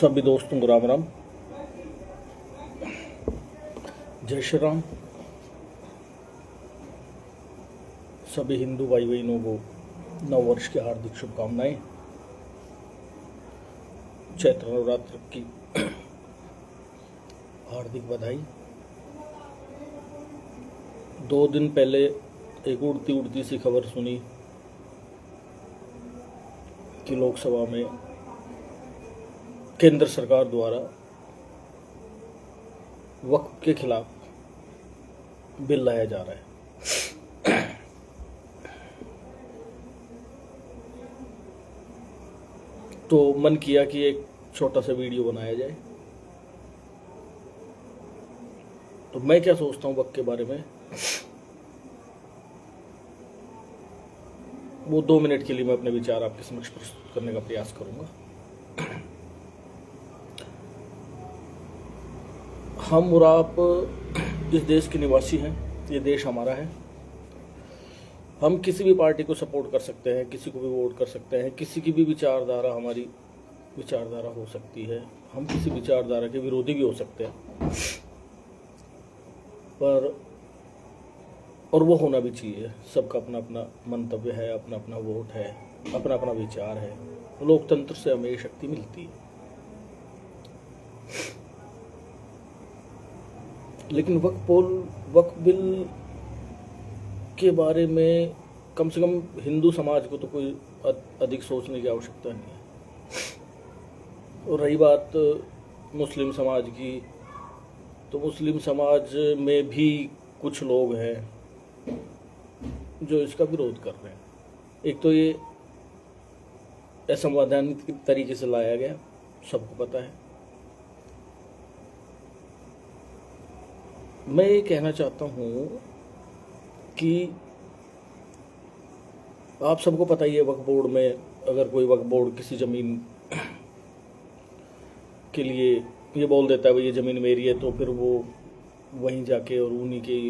सभी दोस्तों को राम राम। जय श्री राम। सभी हिंदू भाई बहनों को नव वर्ष की हार्दिक शुभकामनाएं। चैत्र नवरात्र की हार्दिक बधाई। 2 दिन पहले एक उड़ती उड़ती सी खबर सुनी कि लोकसभा में केंद्र सरकार द्वारा वक्फ के खिलाफ बिल लाया जा रहा है। तो मन किया कि एक छोटा सा वीडियो बनाया जाए। तो मैं क्या सोचता हूँ वक्फ के बारे में, वो 2 मिनट के लिए मैं अपने विचार आपके समक्ष प्रस्तुत करने का प्रयास करूंगा। हम और आप इस देश के निवासी हैं, ये देश हमारा है। हम किसी भी पार्टी को सपोर्ट कर सकते हैं, किसी को भी वोट कर सकते हैं, किसी की भी विचारधारा हमारी विचारधारा हो सकती है, हम किसी विचारधारा के विरोधी भी हो सकते हैं, पर और वो होना भी चाहिए। सबका अपना अपना मंतव्य है, अपना अपना वोट है, अपना अपना विचार है। लोकतंत्र से हमें शक्ति मिलती है। लेकिन वक्फ बिल के बारे में कम से कम हिंदू समाज को तो कोई अधिक सोचने की आवश्यकता नहीं है। और रही बात मुस्लिम समाज की, तो मुस्लिम समाज में भी कुछ लोग हैं जो इसका विरोध कर रहे हैं। एक तो ये असंवैधानिक तरीके से लाया गया, सबको पता है। मैं ये कहना चाहता हूँ कि आप सबको पता ही है, वक्फ बोर्ड में अगर कोई वक्फ बोर्ड किसी ज़मीन के लिए ये बोल देता है भाई ये ज़मीन मेरी है, तो फिर वो वहीं जाके और उन्हीं के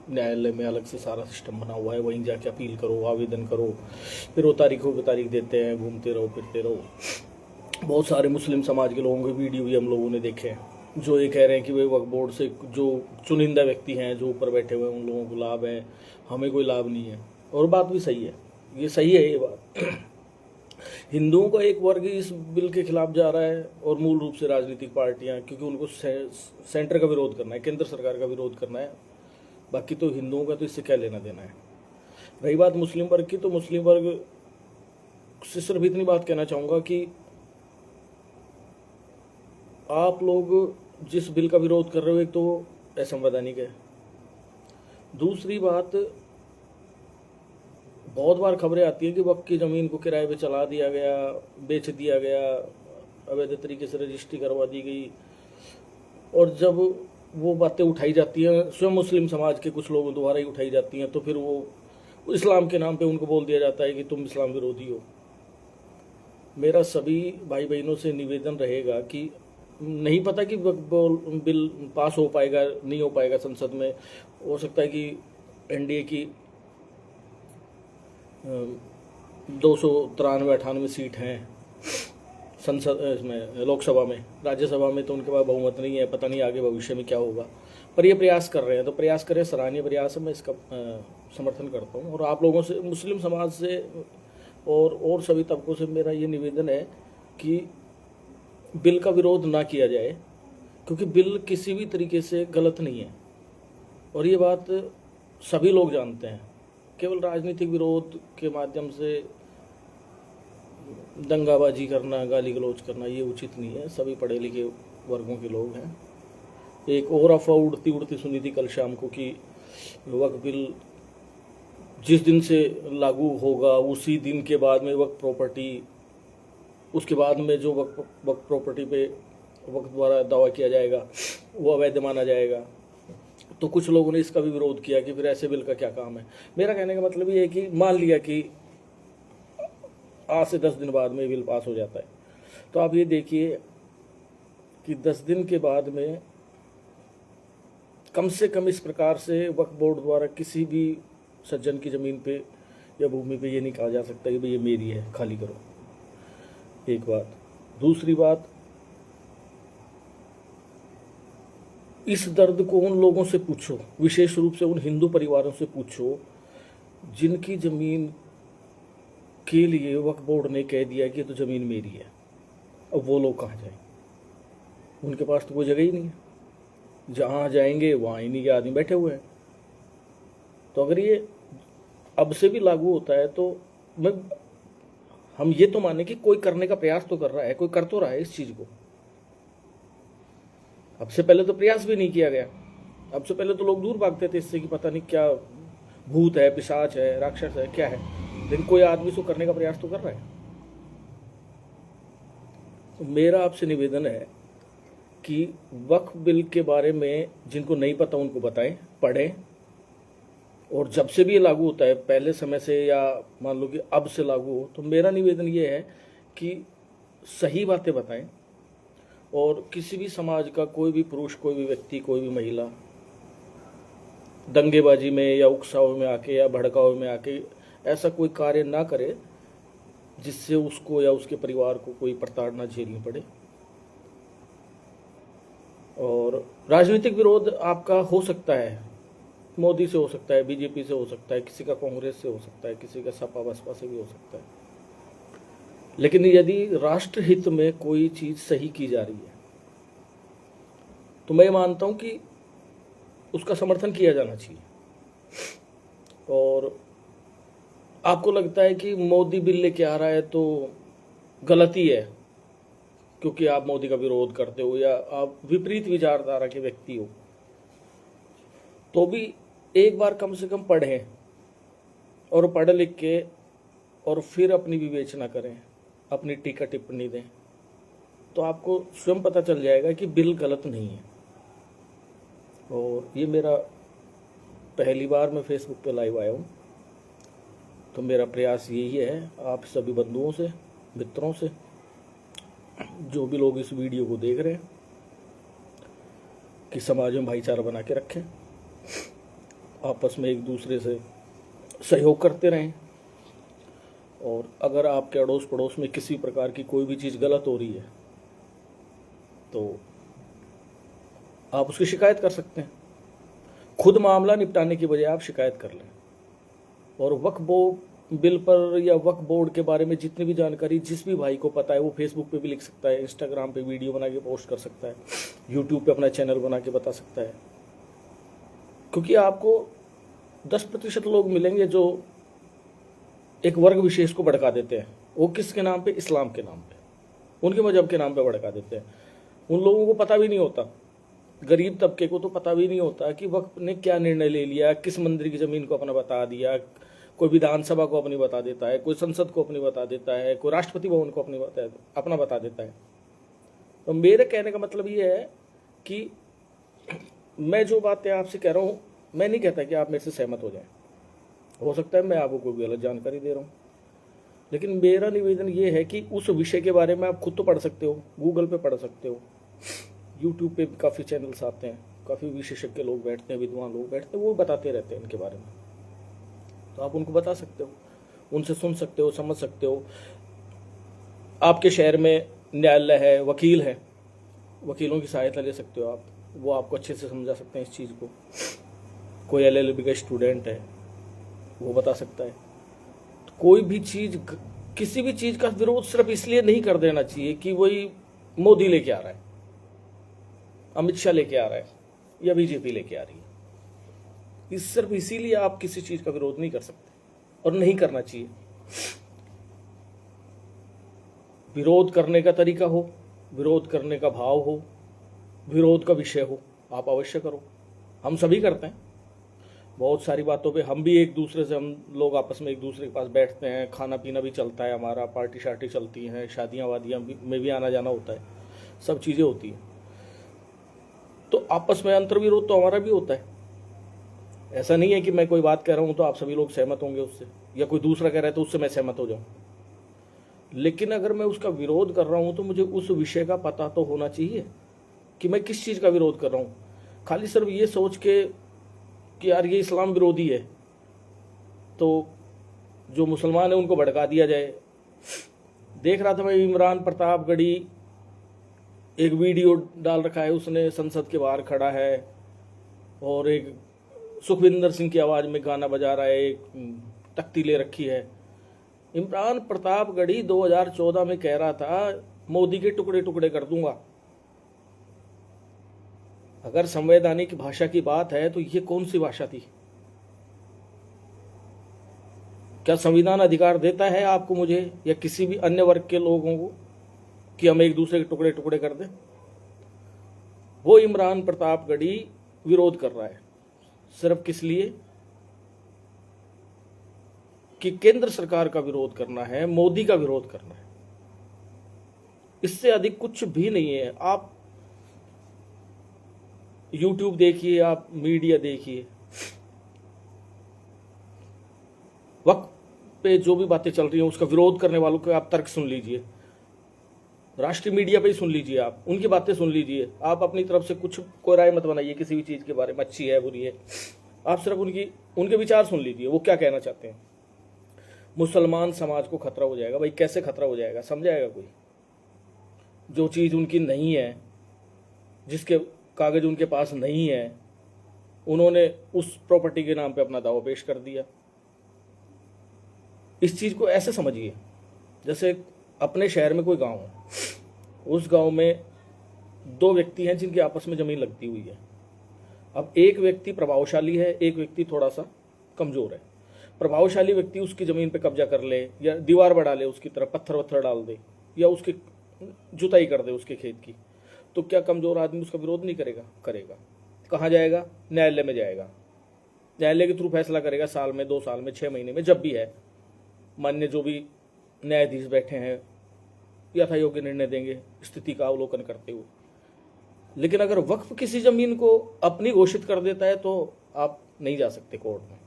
न्यायालय में अलग से सारा सिस्टम बना हुआ है, वहीं जाके अपील करो, आवेदन करो, फिर वो तारीखों पे तारीख देते हैं, घूमते रहो फिरते रहो। बहुत सारे मुस्लिम समाज के लोगों के वीडियो भी हम लोगों ने देखे हैं जो ये कह रहे हैं कि भाई वक्फ बोर्ड से जो चुनिंदा व्यक्ति हैं, जो ऊपर बैठे हुए हैं, उन लोगों को लाभ है, हमें कोई लाभ नहीं है। और बात भी सही है, ये सही है ये बात। हिंदुओं का एक वर्ग इस बिल के खिलाफ जा रहा है, और मूल रूप से राजनीतिक पार्टियां, क्योंकि उनको सेंटर का विरोध करना है, केंद्र सरकार का विरोध करना है। बाकी तो हिंदुओं का तो इससे क्या लेना देना है। रही बात मुस्लिम वर्ग की, तो मुस्लिम वर्ग से सिर्फ इतनी बात कहना चाहूँगा कि आप लोग जिस बिल का विरोध कर रहे हो, एक तो असंवैधानिक है। दूसरी बात, बहुत बार खबरें आती हैं कि वक्फ की ज़मीन को किराए पे चला दिया गया, बेच दिया गया, अवैध तरीके से रजिस्ट्री करवा दी गई। और जब वो बातें उठाई जाती हैं, स्वयं मुस्लिम समाज के कुछ लोगों द्वारा ही उठाई जाती हैं, तो फिर वो इस्लाम के नाम पे उनको बोल दिया जाता है कि तुम इस्लाम विरोधी हो। मेरा सभी भाई बहनों से निवेदन रहेगा कि नहीं पता कि बिल पास हो पाएगा नहीं हो पाएगा संसद में। हो सकता है कि एनडीए की 293-98 सीट हैं संसद इसमें, लोकसभा में। राज्यसभा में तो उनके पास बहुमत नहीं है, पता नहीं आगे भविष्य में क्या होगा। पर ये प्रयास कर रहे हैं, तो प्रयास करें, सराहनीय प्रयास है, मैं इसका समर्थन करता हूँ। और आप लोगों से, मुस्लिम समाज से और सभी तबकों से मेरा ये निवेदन है कि बिल का विरोध ना किया जाए, क्योंकि बिल किसी भी तरीके से गलत नहीं है। और ये बात सभी लोग जानते हैं। केवल राजनीतिक विरोध के माध्यम से दंगाबाजी करना, गाली गलौज करना, ये उचित नहीं है। सभी पढ़े लिखे वर्गों के लोग हैं। एक और अफवाह उड़ती उड़ती सुनी थी कल शाम को कि वक्फ बिल जिस दिन से लागू होगा उसी दिन के बाद में वक्फ प्रॉपर्टी, उसके बाद में जो वक्फ प्रॉपर्टी पे वक्फ द्वारा दावा किया जाएगा वो अवैध माना जाएगा। तो कुछ लोगों ने इसका भी विरोध किया कि फिर ऐसे बिल का क्या काम है। मेरा कहने का मतलब ये है कि मान लिया कि आज से 10 दिन बाद में बिल पास हो जाता है, तो आप ये देखिए कि 10 दिन के बाद में कम से कम इस प्रकार से वक्फ बोर्ड द्वारा किसी भी सज्जन की ज़मीन पे या भूमि पे ये नहीं कहा जा सकता कि भाई ये मेरी है, खाली करो। एक बात। दूसरी बात, इस दर्द को उन लोगों से पूछो, विशेष रूप से उन हिंदू परिवारों से पूछो जिनकी जमीन के लिए वक्फ बोर्ड ने कह दिया कि ये तो जमीन मेरी है। अब वो लोग कहाँ जाएं? उनके पास तो कोई जगह ही नहीं है, जहाँ जाएंगे वहाँ इन्हीं के आदमी बैठे हुए हैं। तो अगर ये अब से भी लागू होता है तो हम ये तो माने कि कोई करने का प्रयास तो कर रहा है, कोई कर तो रहा है इस चीज को। अब से पहले तो प्रयास भी नहीं किया गया। अब से पहले तो लोग दूर भागते थे इससे कि पता नहीं क्या भूत है, पिशाच है, राक्षस है, क्या है, लेकिन कोई आदमी इसको करने का प्रयास तो कर रहा है। तो मेरा आपसे निवेदन है कि वक्फ बिल के बारे में जिनको नहीं पता उनको बताएं, पढ़ें, और जब से भी ये लागू होता है, पहले समय से या मान लो कि अब से लागू हो, तो मेरा निवेदन ये है कि सही बातें बताएं, और किसी भी समाज का कोई भी पुरुष, कोई भी व्यक्ति, कोई भी महिला दंगेबाजी में या उकसाव में आके या भड़काव में आके ऐसा कोई कार्य ना करे जिससे उसको या उसके परिवार को कोई प्रताड़ना झेलनी पड़े। और राजनीतिक विरोध आपका हो सकता है, मोदी से हो सकता है, बीजेपी से हो सकता है, किसी का कांग्रेस से हो सकता है, किसी का सपा बसपा से भी हो सकता है, लेकिन यदि राष्ट्रहित में कोई चीज सही की जा रही है तो मैं मानता हूं कि उसका समर्थन किया जाना चाहिए। और आपको लगता है कि मोदी बिल लेके आ रहा है तो गलती है क्योंकि आप मोदी का विरोध करते हो या आप विपरीत विचारधारा के व्यक्ति हो, तो भी एक बार कम से कम पढ़ें और पढ़ लिख के और फिर अपनी विवेचना करें, अपनी टीका टिप्पणी दें, तो आपको स्वयं पता चल जाएगा कि बिल गलत नहीं है। और ये मेरा पहली बार मैं फेसबुक पे लाइव आया हूँ, तो मेरा प्रयास यही है आप सभी बंधुओं से, मित्रों से, जो भी लोग इस वीडियो को देख रहे हैं, कि समाज में भाईचारा बना के रखें, आपस में एक दूसरे से सहयोग करते रहें, और अगर आपके अड़ोस पड़ोस में किसी प्रकार की कोई भी चीज़ गलत हो रही है तो आप उसकी शिकायत कर सकते हैं। खुद मामला निपटाने की बजाय आप शिकायत कर लें। और वक्फ बिल पर या वक्फ बोर्ड के बारे में जितनी भी जानकारी जिस भी भाई को पता है वो फेसबुक पे भी लिख सकता है, इंस्टाग्राम पे वीडियो बना के पोस्ट कर सकता है, यूट्यूब पे अपना चैनल बना के बता सकता है। क्योंकि आपको 10% लोग मिलेंगे जो एक वर्ग विशेष को भड़का देते हैं। वो किसके नाम पे? इस्लाम के नाम पे, उनके मजहब के नाम पे भड़का देते हैं। उन लोगों को पता भी नहीं होता, गरीब तबके को तो पता भी नहीं होता कि वक्फ ने क्या निर्णय ले लिया, किस मंदिर की जमीन को अपना बता दिया, कोई विधानसभा को अपनी बता देता है, कोई संसद को अपनी बता देता है, कोई राष्ट्रपति भवन को अपना बता देता है। तो मेरे कहने का मतलब ये है कि मैं जो बातें आपसे कह रहा हूँ, मैं नहीं कहता कि आप मेरे से सहमत हो जाएं, हो सकता है मैं आपको कोई गलत जानकारी दे रहा हूँ, लेकिन मेरा निवेदन ये है कि उस विषय के बारे में आप खुद तो पढ़ सकते हो, गूगल पे पढ़ सकते हो, यूट्यूब पे भी काफ़ी चैनल्स आते हैं, काफ़ी विशेषज्ञ लोग बैठते हैं, विद्वान लोग बैठते हैं, वो बताते रहते हैं इनके बारे में, तो आप उनको बता सकते हो, उनसे सुन सकते हो, समझ सकते हो। आपके शहर में न्यायालय है, वकील है, वकीलों की सहायता ले सकते हो आप, वो आपको अच्छे से समझा सकते हैं इस चीज़ को। कोई LLB का स्टूडेंट है, वो बता सकता है। तो कोई भी चीज़, किसी भी चीज़ का विरोध सिर्फ इसलिए नहीं कर देना चाहिए कि वही मोदी लेके आ रहा है, अमित शाह लेके आ रहा है या बीजेपी लेके आ रही है। सिर्फ इसीलिए आप किसी चीज का विरोध नहीं कर सकते और नहीं करना चाहिए। विरोध करने का तरीका हो, विरोध करने का भाव हो, विरोध का विषय हो, आप अवश्य करो। हम सभी करते हैं, बहुत सारी बातों पे हम भी एक दूसरे से, हम लोग आपस में एक दूसरे के पास बैठते हैं, खाना पीना भी चलता है हमारा, पार्टी शार्टी चलती हैं, शादियाँ वादियाँ में भी आना जाना होता है, सब चीज़ें होती हैं। तो आपस में अंतर्विरोध तो हमारा भी होता है। ऐसा नहीं है कि मैं कोई बात कह रहा हूँ तो आप सभी लोग सहमत होंगे उससे, या कोई दूसरा कह रहा है तो उससे मैं सहमत हो जाऊँ। लेकिन अगर मैं उसका विरोध कर रहा हूँ तो मुझे उस विषय का पता तो होना चाहिए कि मैं किस चीज़ का विरोध कर रहा हूँ। खाली सिर्फ ये सोच के कि यार ये इस्लाम विरोधी है तो जो मुसलमान है उनको भड़का दिया जाए। देख रहा था मैं इमरान प्रतापगढ़ी एक वीडियो डाल रखा है उसने, संसद के बाहर खड़ा है और एक सुखविंदर सिंह की आवाज़ में गाना बजा रहा है, एक तख्ती ले रखी है। इमरान प्रतापगढ़ी 2014 में कह रहा था मोदी के टुकड़े टुकड़े कर दूंगा। अगर संवैधानिक भाषा की बात है तो ये कौन सी भाषा थी? क्या संविधान अधिकार देता है आपको, मुझे या किसी भी अन्य वर्ग के लोगों को कि हम एक दूसरे के टुकड़े टुकड़े कर दें? वो इमरान प्रतापगढ़ी विरोध कर रहा है सिर्फ किस लिए कि केंद्र सरकार का विरोध करना है, मोदी का विरोध करना है। इससे अधिक कुछ भी नहीं है। आप YouTube देखिए, आप मीडिया देखिए, वक्त पे जो भी बातें चल रही हैं उसका विरोध करने वालों के आप तर्क सुन लीजिए, राष्ट्रीय मीडिया पे ही सुन लीजिए, आप उनकी बातें सुन लीजिए। आप अपनी तरफ से कुछ कोई राय मत बनाइए किसी भी चीज़ के बारे में, अच्छी है बुरी है। आप सिर्फ उनके विचार सुन लीजिए, वो क्या कहना चाहते हैं। मुसलमान समाज को खतरा हो जाएगा। भाई कैसे खतरा हो जाएगा, समझाएगा कोई? जो चीज़ उनकी नहीं है, जिसके कागज उनके पास नहीं है, उन्होंने उस प्रॉपर्टी के नाम पे अपना दावा पेश कर दिया। इस चीज़ को ऐसे समझिए जैसे अपने शहर में कोई गांव है, उस गांव में दो व्यक्ति हैं जिनकी आपस में ज़मीन लगती हुई है। अब एक व्यक्ति प्रभावशाली है, एक व्यक्ति थोड़ा सा कमज़ोर है। प्रभावशाली व्यक्ति उसकी ज़मीन पे कब्जा कर ले या दीवार बढ़ा ले, उसकी तरफ पत्थर वत्थर डाल दे या उसकी जुताई कर दे उसके खेत की, तो क्या कमज़ोर आदमी उसका विरोध नहीं करेगा? करेगा। कहाँ जाएगा? न्यायालय में जाएगा। न्यायालय के थ्रू फैसला करेगा, साल में, 2 साल में, 6 महीने में, जब भी है। मान्य जो भी न्यायाधीश बैठे हैं यथा योग्य निर्णय देंगे स्थिति का अवलोकन करते हुए। लेकिन अगर वक्फ किसी ज़मीन को अपनी घोषित कर देता है तो आप नहीं जा सकते कोर्ट में।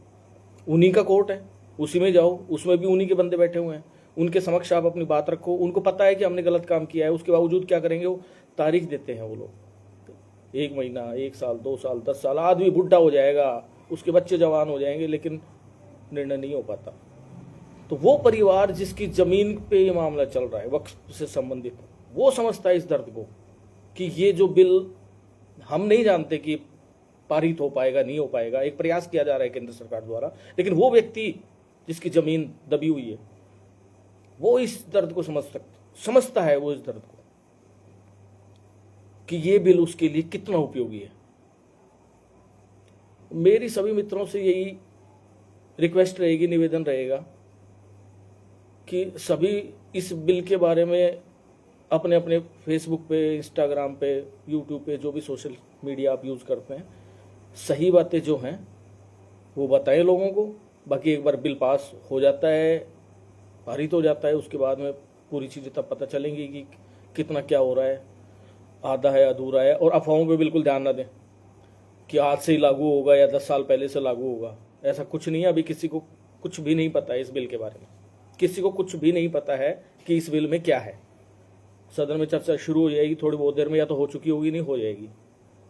उन्हीं का कोर्ट है, उसी में जाओ, उसमें भी उन्हीं के बंदे बैठे हुए हैं, उनके समक्ष आप अपनी बात रखो। उनको पता है कि हमने गलत काम किया है, उसके बावजूद क्या करेंगे? वो तारीख देते हैं। वो लोग 1 महीना, 1 साल, 2 साल, 10 साल, आदमी बुढ़ा हो जाएगा, उसके बच्चे जवान हो जाएंगे, लेकिन निर्णय नहीं हो पाता। तो वो परिवार जिसकी ज़मीन पे ये मामला चल रहा है वक्फ से संबंधित, वो समझता है इस दर्द को कि ये जो बिल हम नहीं जानते कि पारित हो पाएगा नहीं हो पाएगा, एक प्रयास किया जा रहा है केंद्र सरकार द्वारा, लेकिन वो व्यक्ति जिसकी ज़मीन दबी हुई है वो इस दर्द को समझता है वो इस दर्द को कि ये बिल उसके लिए कितना उपयोगी है। मेरी सभी मित्रों से यही रिक्वेस्ट रहेगी, निवेदन रहेगा कि सभी इस बिल के बारे में अपने अपने फेसबुक पे, इंस्टाग्राम पे, यूट्यूब पे, जो भी सोशल मीडिया आप यूज़ करते हैं, सही बातें जो हैं वो बताएं लोगों को। बाकी एक बार बिल पास हो जाता है, पारित हो जाता है, उसके बाद में पूरी चीज़ें तब पता चलेंगी कि कितना क्या हो रहा है, आधा है, अधूरा है। और अफवाहों पे बिल्कुल ध्यान ना दें कि आज से ही लागू होगा या 10 साल पहले से लागू होगा। ऐसा कुछ नहीं है। अभी किसी को कुछ भी नहीं पता है इस बिल के बारे में, किसी को कुछ भी नहीं पता है कि इस बिल में क्या है। सदन में चर्चा शुरू हो जाएगी थोड़ी बहुत देर में, या तो हो चुकी होगी, नहीं हो जाएगी।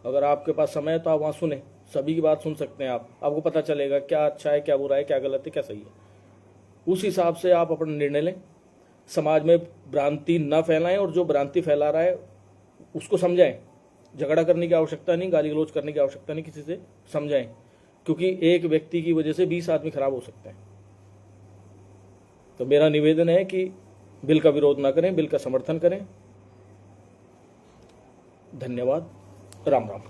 अगर आपके पास समय है तो आप वहाँ सुने, सभी की बात सुन सकते हैं आप, आपको पता चलेगा क्या अच्छा है, क्या बुरा है, क्या गलत है, क्या सही है। उस हिसाब से आप अपना निर्णय लें, समाज में भ्रांति न फैलाएं और जो भ्रांति फैला रहा है उसको समझाएं। झगड़ा करने की आवश्यकता नहीं, गाली गलौज करने की आवश्यकता नहीं, किसी से समझाएं, क्योंकि एक व्यक्ति की वजह से 20 आदमी खराब हो सकते हैं। तो मेरा निवेदन है कि बिल का विरोध ना करें, बिल का समर्थन करें। धन्यवाद। राम राम।